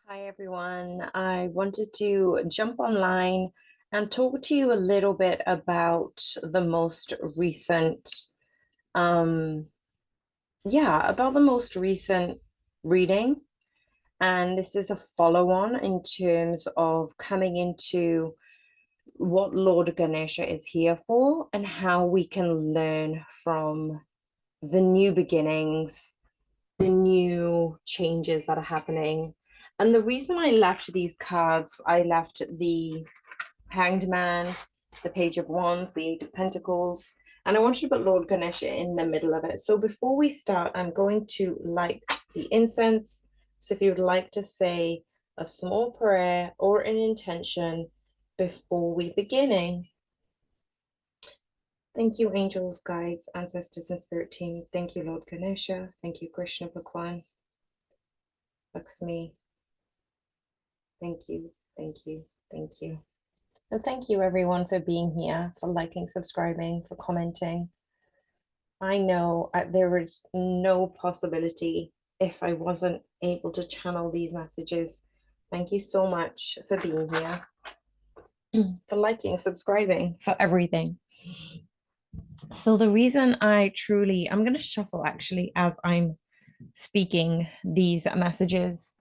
Hi everyone. I wanted to jump online and talk to you a little bit about the most recent, um, about the most recent reading. And this is a follow-on in terms of coming into what Lord Ganesha is here for and how we can learn from the new beginnings, the new changes that are happening. And the reason I left these cards, I left the Hanged Man, the Page of Wands, the Eight of Pentacles, and I wanted to put Lord Ganesha in the middle of it. So before we start, I'm going to light the incense. So if you would like to say a small prayer or an intention before we beginning. Thank you, angels, guides, ancestors, and spirit team. Thank you, Lord Ganesha. Thank you, Krishna Bhagwan. Lakshmi. Thank you, thank you, thank you. And thank you everyone for being here, for liking, subscribing, for commenting. I know there is no possibility if I wasn't able to channel these messages. Thank you so much for being here, for liking, subscribing, for everything. So the reason I'm going to shuffle actually as I'm speaking these messages.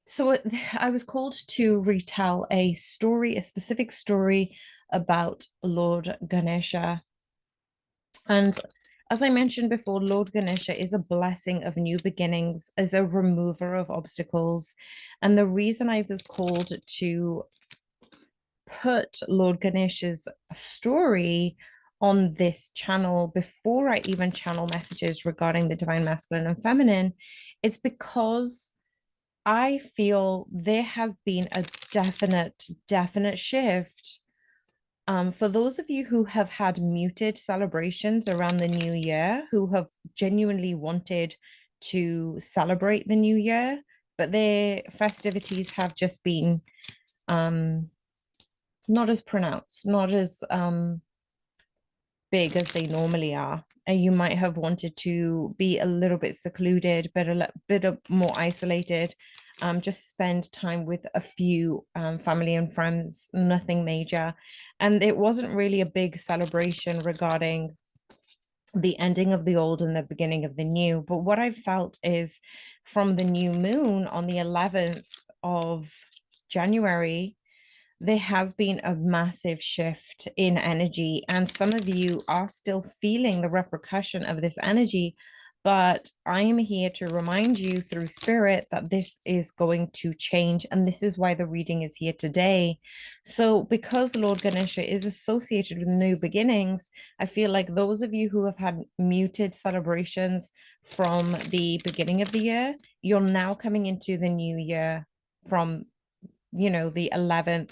So I was called to retell a story, a specific story about Lord Ganesha. And as I mentioned before, Lord Ganesha is a blessing of new beginnings, as a remover of obstacles. And the reason I was called to put Lord Ganesha's story on this channel before I even channel messages regarding the divine masculine and feminine, it's because I feel there has been a definite shift. For those of you who have had muted celebrations around the new year, who have genuinely wanted to celebrate the new year, but their festivities have just been not as pronounced, not as big as they normally are. And you might have wanted to be a little bit secluded, but a bit more isolated. Just spend time with a few family and friends, nothing major. And it wasn't really a big celebration regarding the ending of the old and the beginning of the new. But what I felt is from the new moon on the 11th of January, there has been a massive shift in energy, and some of you are still feeling the repercussion of this energy. But I am here to remind you through spirit that this is going to change, and this is why the reading is here today. So, because Lord Ganesha is associated with new beginnings, I feel like those of you who have had muted celebrations from the beginning of the year, you're now coming into the new year from the 11th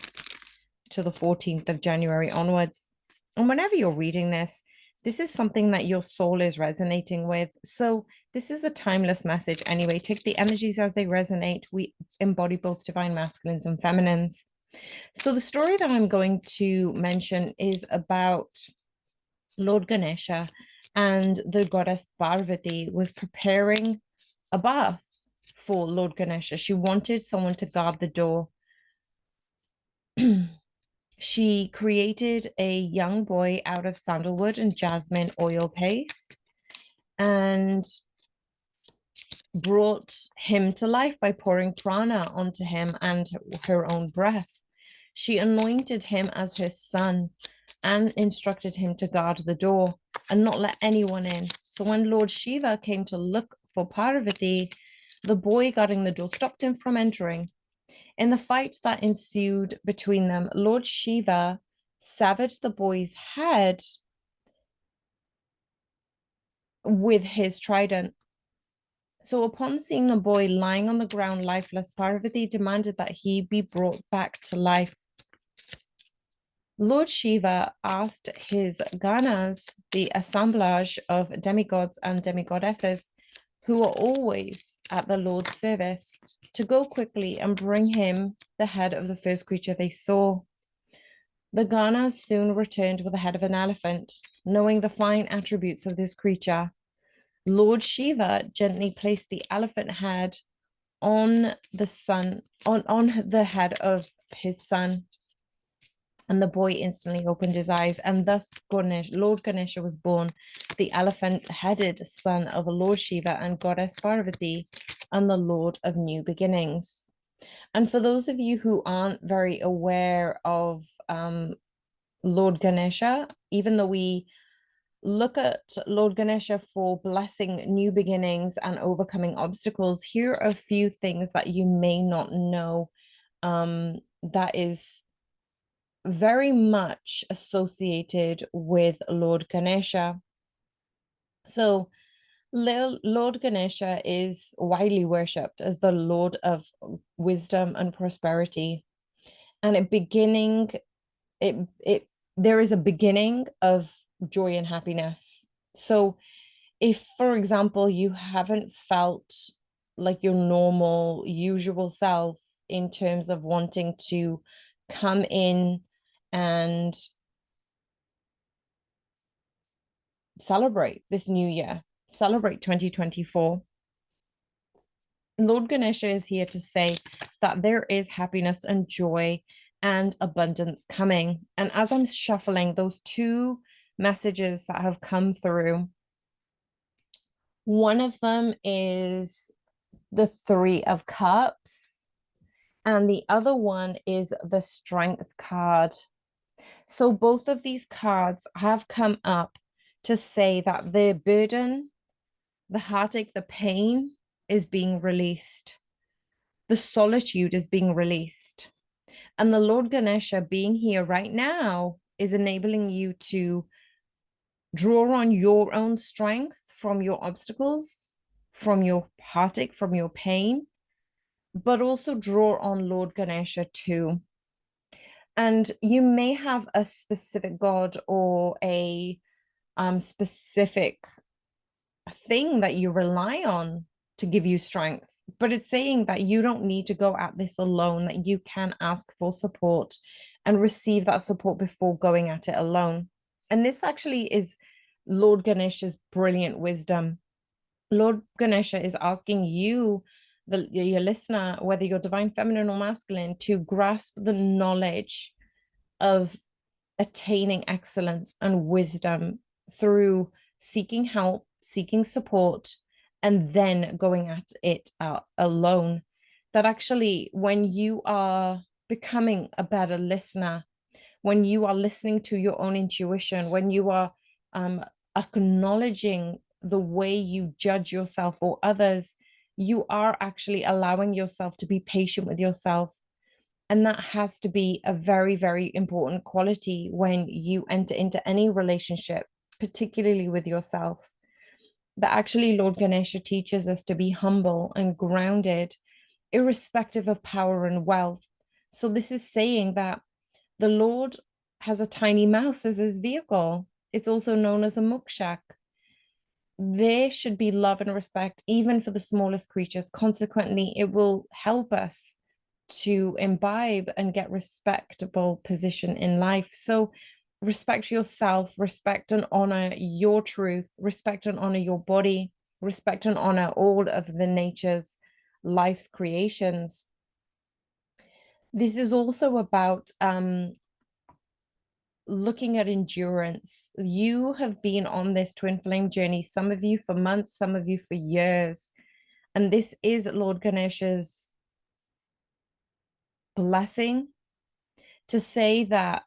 to the 14th of January onwards. And whenever you're reading this is something that your soul is resonating with. So this is a timeless message anyway. Take the energies as they resonate. We embody both divine masculines and feminines. So the story that I'm going to mention is about Lord Ganesha, and the goddess Parvati was preparing a bath for Lord Ganesha. She wanted someone to guard the door. She created a young boy out of sandalwood and jasmine oil paste and brought him to life by pouring prana onto him and her own breath. She anointed him as her son and instructed him to guard the door and not let anyone in. So when Lord Shiva came to look for Parvati, the boy guarding the door stopped him from entering. In the fight that ensued between them, Lord Shiva severed the boy's head with his trident. So upon seeing the boy lying on the ground lifeless, Parvati demanded that he be brought back to life. Lord Shiva asked his Ganas, the assemblage of demigods and demigodesses, who were always at the Lord's service, to go quickly and bring him the head of the first creature they saw. The Ganas soon returned with the head of an elephant. Knowing the fine attributes of this creature, Lord Shiva gently placed the elephant head on the son, on the head of his son. And the boy instantly opened his eyes, and thus Lord Ganesha was born, the elephant-headed son of Lord Shiva and goddess Parvati, and the Lord of new beginnings. And for those of you who aren't very aware of Lord Ganesha, even though we look at Lord Ganesha for blessing new beginnings and overcoming obstacles, here are a few things that you may not know that is very much associated with Lord Ganesha. So, Lord Ganesha is widely worshipped as the Lord of wisdom and prosperity. And there is a beginning of joy and happiness. So, if, for example, you haven't felt like your normal, usual self in terms of wanting to come in and celebrate this new year, celebrate 2024. Lord Ganesha is here to say that there is happiness and joy and abundance coming. And as I'm shuffling those two messages that have come through, one of them is the Three of Cups, and the other one is the Strength card. So both of these cards have come up to say that the burden, the heartache, the pain is being released. The solitude is being released. And the Lord Ganesha being here right now is enabling you to draw on your own strength from your obstacles, from your heartache, from your pain, but also draw on Lord Ganesha too. And you may have a specific god or a specific thing that you rely on to give you strength, but it's saying that you don't need to go at this alone, that you can ask for support and receive that support before going at it alone. And this actually is Lord Ganesha's brilliant wisdom. Lord Ganesha is asking you, your listener, whether you're divine feminine or masculine, to grasp the knowledge of attaining excellence and wisdom through seeking help, seeking support, and then going at it alone. That actually, when you are becoming a better listener, when you are listening to your own intuition, when you are acknowledging the way you judge yourself or others, you are actually allowing yourself to be patient with yourself. And that has to be a very, very important quality when you enter into any relationship, particularly with yourself. That actually Lord Ganesha teaches us to be humble and grounded, irrespective of power and wealth. So this is saying that the Lord has a tiny mouse as his vehicle. It's also known as a mukshak. There should be love and respect, even for the smallest creatures. Consequently, it will help us to imbibe and get respectable position in life. So respect yourself, respect and honor your truth, respect and honor your body, respect and honor all of the nature's life's creations. This is also about looking at endurance. You have been on this twin flame journey, some of you for months, some of you for years. And this is Lord Ganesha's blessing to say that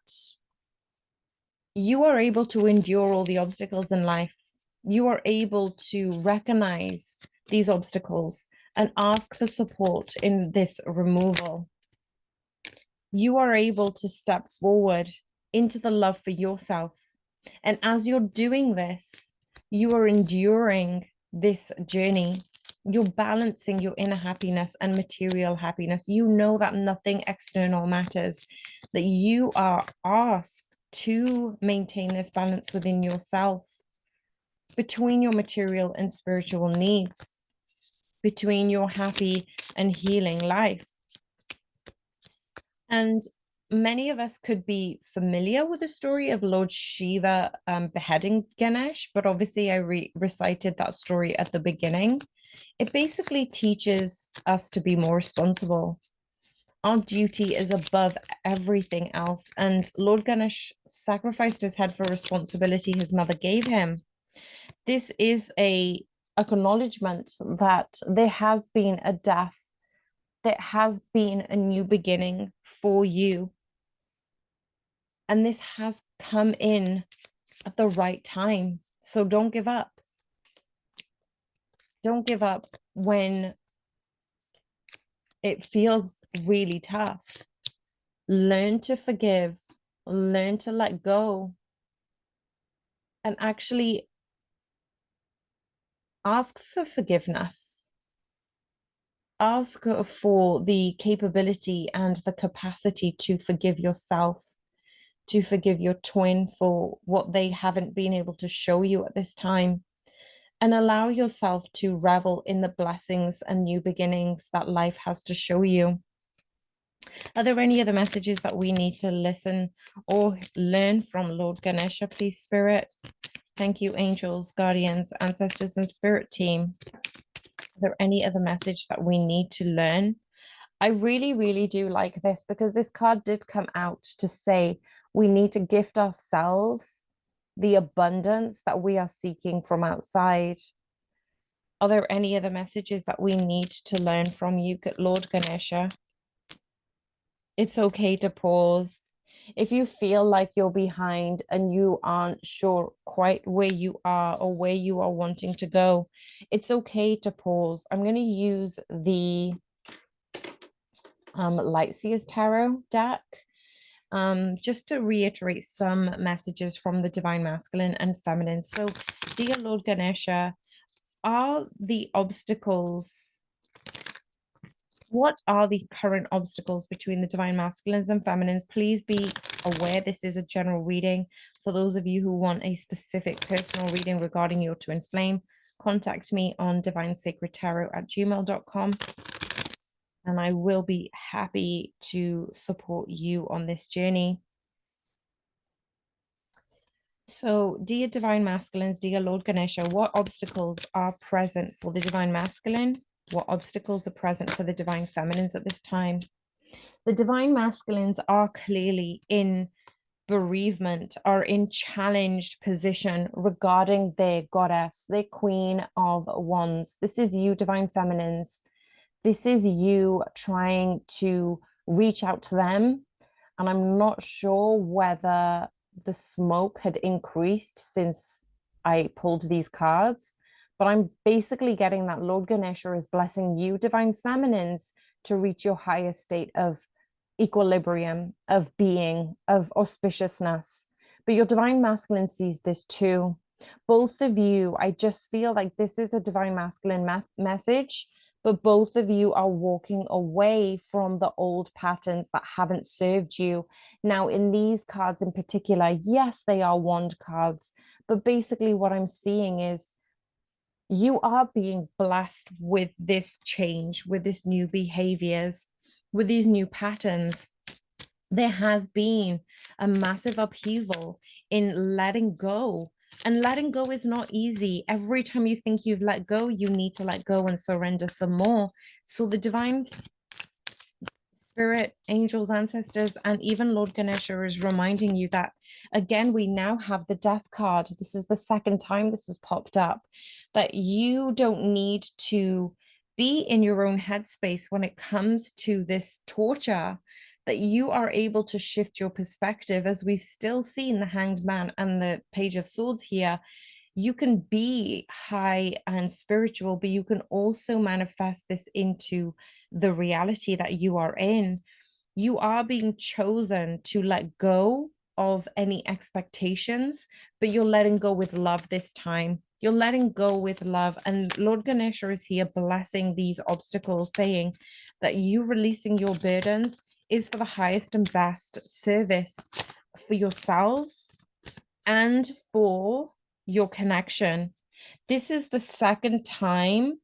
you are able to endure all the obstacles in life. You are able to recognize these obstacles and ask for support in this removal. You are able to step forward into the love for yourself. And as you're doing this, you are enduring this journey. You're balancing your inner happiness and material happiness. You know that nothing external matters, that you are asked to maintain this balance within yourself, between your material and spiritual needs, between your happy and healing life. And many of us could be familiar with the story of Lord Shiva beheading Ganesh, but obviously I recited that story at the beginning. It basically teaches us to be more responsible. Our duty is above everything else. And Lord Ganesh sacrificed his head for responsibility his mother gave him. This is a acknowledgement that there has been a death, there has been a new beginning for you. And this has come in at the right time. So don't give up. Don't give up when it feels really tough. Learn to forgive, learn to let go, and actually ask for forgiveness. Ask for the capability and the capacity to forgive yourself, to forgive your twin for what they haven't been able to show you at this time, and allow yourself to revel in the blessings and new beginnings that life has to show you. Are there any other messages that we need to listen or learn from Lord Ganesha, please, Spirit? Thank you, angels, guardians, ancestors, and spirit team. Are there any other message that we need to learn? I really, really do like this because this card did come out to say we need to gift ourselves the abundance that we are seeking from outside. Are there any other messages that we need to learn from you, Lord Ganesha? It's okay to pause. If you feel like you're behind and you aren't sure quite where you are or where you are wanting to go, it's okay to pause. I'm going to use the Lightseers Tarot deck just to reiterate some messages from the Divine Masculine and Feminine. So, dear Lord Ganesha, are the obstacles, what are the current obstacles between the Divine Masculines and Feminines? Please be aware this is a general reading. For those of you who want a specific personal reading regarding your twin flame, contact me on divinesacredtarot@gmail.com. And I will be happy to support you on this journey. So, dear Divine Masculines, dear Lord Ganesha, what obstacles are present for the Divine Masculine? What obstacles are present for the Divine Feminines at this time? The Divine Masculines are clearly in bereavement, are in challenged position regarding their goddess, their Queen of Wands. This is you, Divine Feminines. This is you trying to reach out to them. And I'm not sure whether the smoke had increased since I pulled these cards, but I'm basically getting that Lord Ganesha is blessing you, Divine Feminines, to reach your highest state of equilibrium, of being, of auspiciousness. But your Divine Masculine sees this too. Both of you, I just feel like this is a Divine Masculine message, but both of you are walking away from the old patterns that haven't served you. Now, in these cards in particular, yes, they are wand cards, but basically what I'm seeing is you are being blessed with this change, with this new behaviors, with these new patterns. There has been a massive upheaval in letting go. And letting go is not easy. Every time you think you've let go, you need to let go and surrender some more. So the Divine Spirit, angels, ancestors, and even Lord Ganesha is reminding you that, again, we now have the death card. This is the second time this has popped up, that you don't need to be in your own headspace when it comes to this torture, that you are able to shift your perspective, as we've still seen the Hanged Man and the Page of Swords here. You can be high and spiritual, but you can also manifest this into the reality that you are in. You are being chosen to let go of any expectations, but you're letting go with love this time. You're letting go with love. And Lord Ganesha is here blessing these obstacles, saying that you releasing your burdens is for the highest and best service for yourselves and for your connection. This is the second time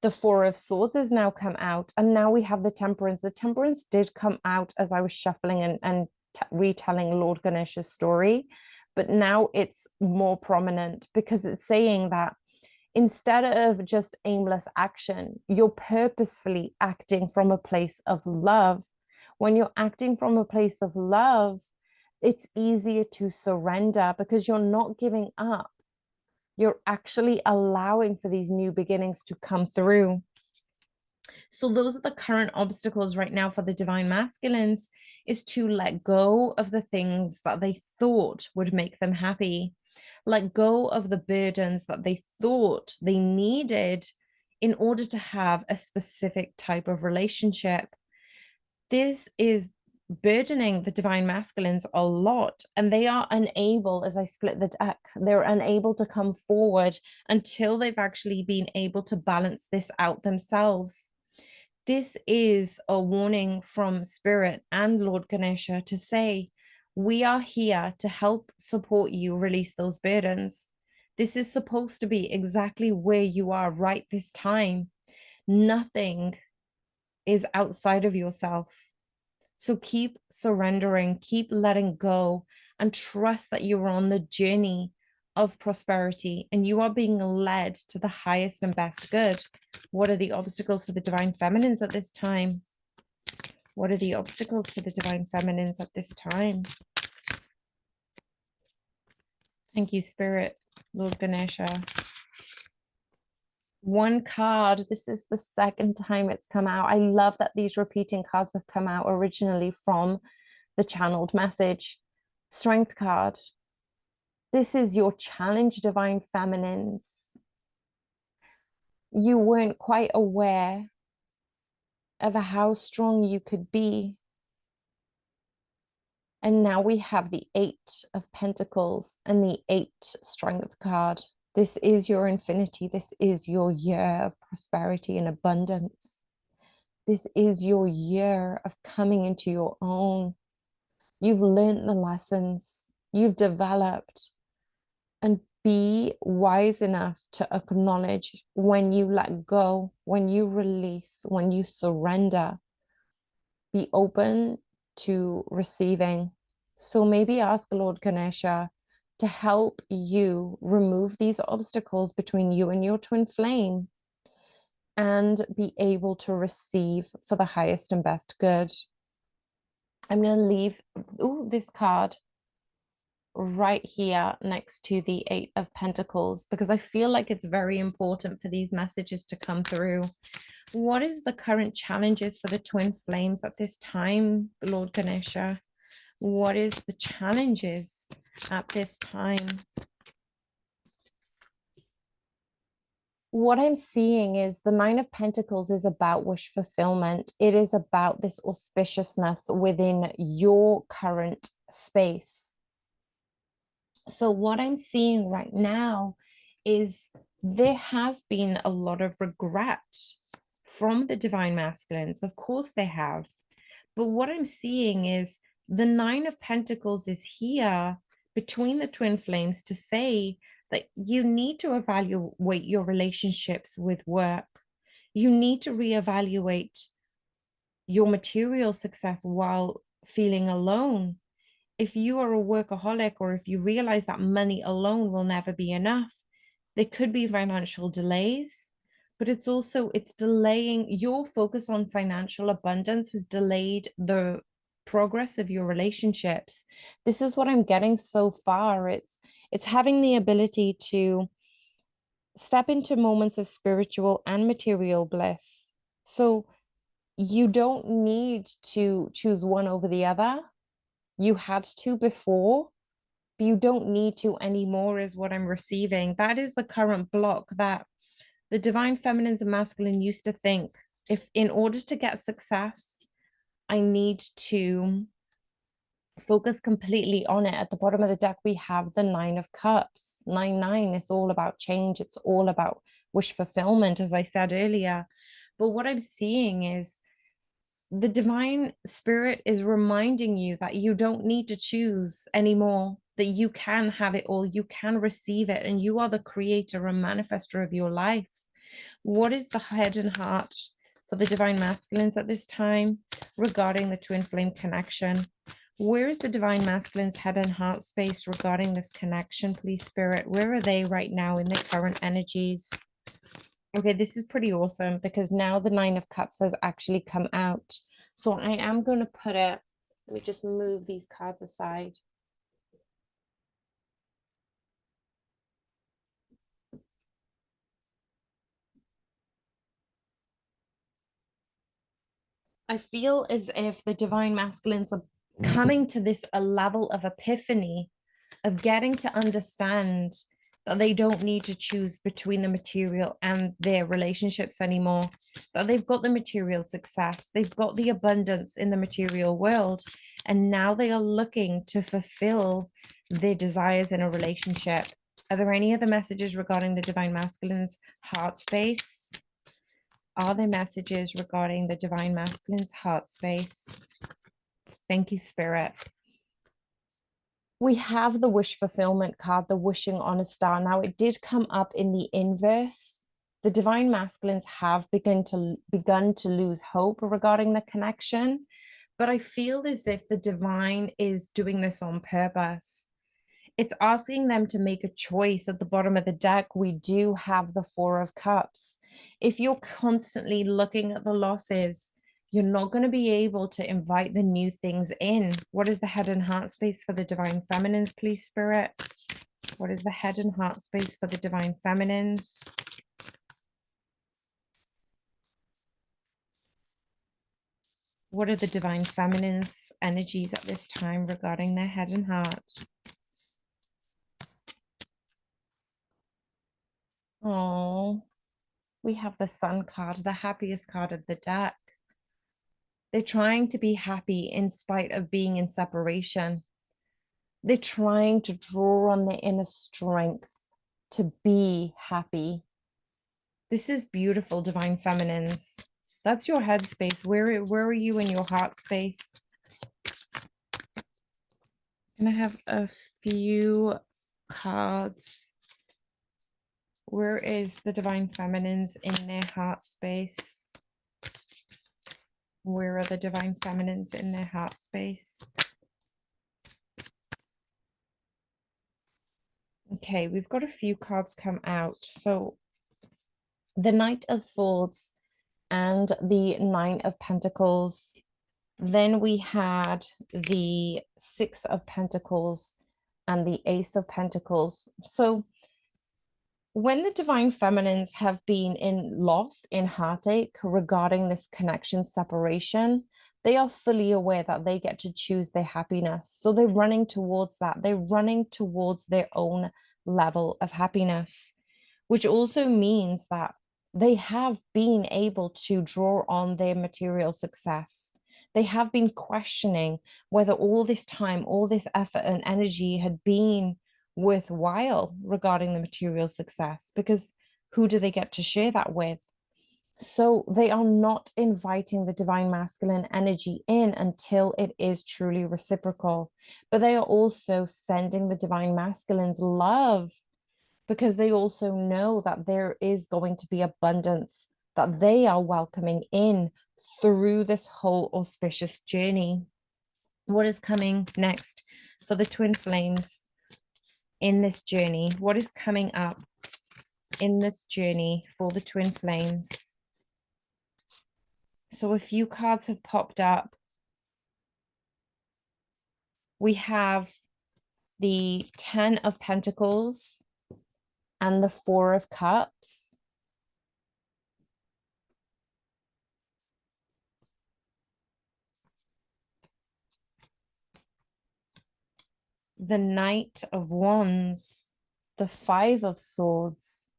the Four of Swords has now come out, and now we have the Temperance. The Temperance did come out as I was shuffling and retelling Lord Ganesha's story, but now it's more prominent because it's saying that Instead of just aimless action, you're purposefully acting from a place of love. When you're acting from a place of love, it's easier to surrender because you're not giving up. You're actually allowing for these new beginnings to come through. So those are the current obstacles right now for the divine masculines, is to let go of the things that they thought would make them happy. Let go of the burdens that they thought they needed in order to have a specific type of relationship. This is burdening the divine masculines a lot, and they are unable, as I split the deck, they're unable to come forward until they've actually been able to balance this out themselves. This is a warning from Spirit and Lord Ganesha to say, we are here to help support you release those burdens. This is supposed to be exactly where you are right this time. Nothing is outside of yourself. So keep surrendering, keep letting go, and trust that you are on the journey of prosperity and you are being led to the highest and best good. What are the obstacles for the divine feminines at this time? What are the obstacles for the divine feminines at this time? Thank you, Spirit, Lord Ganesha. One card. This is the second time it's come out. I love that these repeating cards have come out originally from the channeled message. Strength card. This is your challenge, divine feminines. You weren't quite aware of how strong you could be. And now we have the 8 of Pentacles and the 8 Strength card. This is your infinity. This is your year of prosperity and abundance. This is your year of coming into your own. You've learned the lessons. You've developed. And be wise enough to acknowledge when you let go, when you release, when you surrender. Be open to receiving. So maybe ask Lord Ganesha to help you remove these obstacles between you and your twin flame and be able to receive for the highest and best good. I'm going to leave this card right here next to the 8 of Pentacles because I feel like it's very important for these messages to come through. What is the current challenges for the twin flames at this time, Lord Ganesha? What is the challenges at this time? What I'm seeing is the 9 of Pentacles is about wish fulfillment. It is about this auspiciousness within your current space. So what I'm seeing right now is there has been a lot of regret from the divine masculines. Of course they have. But what I'm seeing is the 9 of Pentacles is here between the twin flames to say that you need to evaluate your relationships with work. You need to reevaluate your material success while feeling alone. If you are a workaholic or if you realize that money alone will never be enough, there could be financial delays. But it's delaying your focus on financial abundance has delayed the progress of your relationships. This is what I'm getting so far. It's having the ability to step into moments of spiritual and material bliss. So you don't need to choose one over the other. You had to before, but you don't need to anymore is what I'm receiving. That is the current block that the divine feminines and masculine used to think, if in order to get success, I need to focus completely on it. At the bottom of the deck, we have the 9 of Cups. 9 is all about change. It's all about wish fulfillment, as I said earlier. But what I'm seeing is the divine spirit is reminding you that you don't need to choose anymore, that you can have it all, you can receive it, and you are the creator and manifester of your life. What is the head and heart for the divine masculines at this time regarding the twin flame connection? Where is the divine masculine's head and heart space regarding this connection, please, Spirit? Where are they right now in their current energies? Okay, this is pretty awesome because now the Nine of Cups has actually come out. So I am going to put it, let me just move these cards aside. I feel as if the divine masculines are coming to this a level of epiphany, of getting to understand that they don't need to choose between the material and their relationships anymore, that they've got the material success, they've got the abundance in the material world, and now they are looking to fulfill their desires in a relationship. Are there any other messages regarding the divine masculine's heart space? Are there messages regarding the divine masculine's heart space? Thank you, Spirit. We have the wish fulfillment card, the wishing on a star. Now, it did come up in the inverse. The divine masculines have begun to lose hope regarding the connection, but I feel as if the divine is doing this on purpose. It's asking them to make a choice. At the bottom of the deck, we do have the Four of Cups. If you're constantly looking at the losses, you're not going to be able to invite the new things in. What is the head and heart space for the divine feminines, please, Spirit? What is the head and heart space for the divine feminines? What are the divine feminines' energies at this time regarding their head and heart? Oh, we have the Sun card, the happiest card of the deck. They're trying to be happy in spite of being in separation. They're trying to draw on their inner strength to be happy. This is beautiful, divine feminines. That's your headspace. Where are you in your heart space? Can I have a few cards? Where is the divine feminines in their heart space? Where are the divine feminines in their heart space? Okay, we've got a few cards come out. So the Knight of Swords and the Nine of Pentacles. Then we had the Six of Pentacles and the Ace of Pentacles. So when the divine feminines have been in loss, in heartache regarding this connection separation, they are fully aware that they get to choose their happiness. So they're running towards that. They're running towards their own level of happiness, which also means that they have been able to draw on their material success. They have been questioning whether all this time, all this effort and energy had been worthwhile regarding the material success, because who do they get to share that with? So they are not inviting the divine masculine energy in until it is truly reciprocal. But they are also sending the divine masculine's love because they also know that there is going to be abundance that they are welcoming in through this whole auspicious journey. What is coming next for the twin flames in this journey? What is coming up in this journey for the twin flames? So a few cards have popped up. We have the Ten of Pentacles and the Four of Cups. The Knight of Wands, the Five of Swords,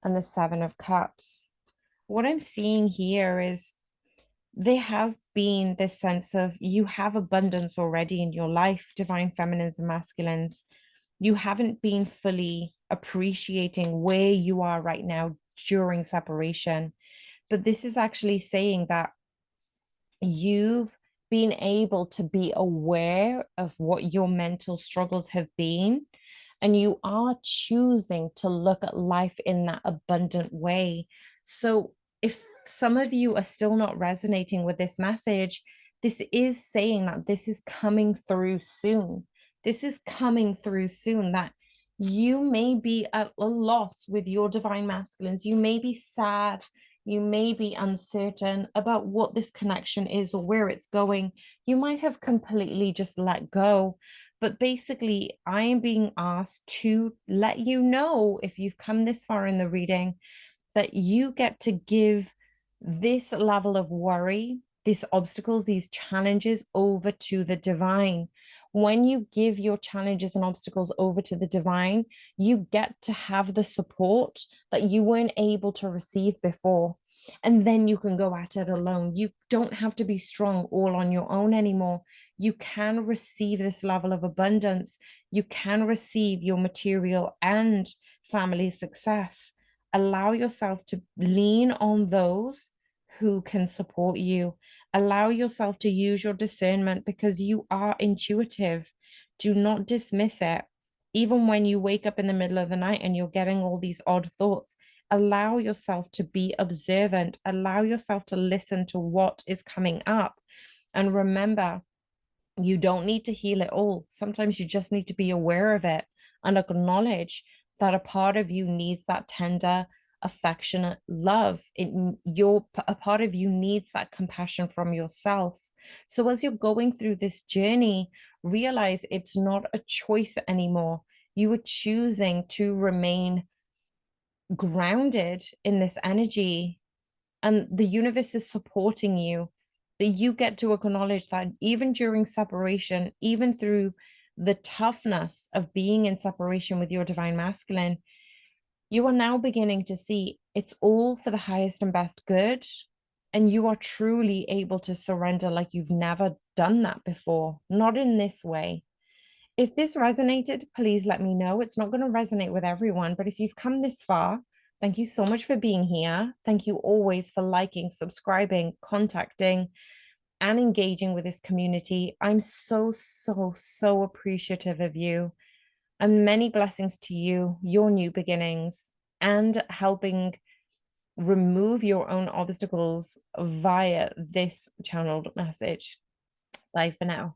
and the Seven of Cups. What I'm seeing here is there has been this sense of you have abundance already in your life, divine feminines and masculines. You haven't been fully appreciating where you are right now during separation. But this is actually saying that you've been able to be aware of what your mental struggles have been, and you are choosing to look at life in that abundant way. So if some of you are still not resonating with this message, This is saying that this is coming through soon. This is coming through soon, that you may be at a loss with your divine masculines. You may be sad. You may be uncertain about what this connection is or where it's going. You might have completely just let go. But basically, I am being asked to let you know, if you've come this far in the reading, that you get to give this level of worry, these obstacles, these challenges over to the divine. When you give your challenges and obstacles over to the divine, you get to have the support that you weren't able to receive before. And then you can go at it alone. You don't have to be strong all on your own anymore. You can receive this level of abundance. You can receive your material and family success. Allow yourself to lean on those who can support you. Allow yourself to use your discernment, because you are intuitive. Do not dismiss it. Even when you wake up in the middle of the night and you're getting all these odd thoughts, allow yourself to be observant. Allow yourself to listen to what is coming up. And remember, you don't need to heal it all. Sometimes you just need to be aware of it and acknowledge that a part of you needs that tender, affectionate love. A part of you needs that compassion from yourself. So as you're going through this journey, realize it's not a choice anymore. You are choosing to remain grounded in this energy, and the universe is supporting you. That you get to acknowledge that even during separation, even through the toughness of being in separation with your divine masculine, you are now beginning to see it's all for the highest and best good. And you are truly able to surrender like you've never done that before, not in this way. If this resonated, please let me know. It's not going to resonate with everyone, but if you've come this far, thank you so much for being here. Thank you always for liking, subscribing, contacting, and engaging with this community. I'm so, so, so appreciative of you. And many blessings to you, your new beginnings, and helping remove your own obstacles via this channeled message. Bye for now.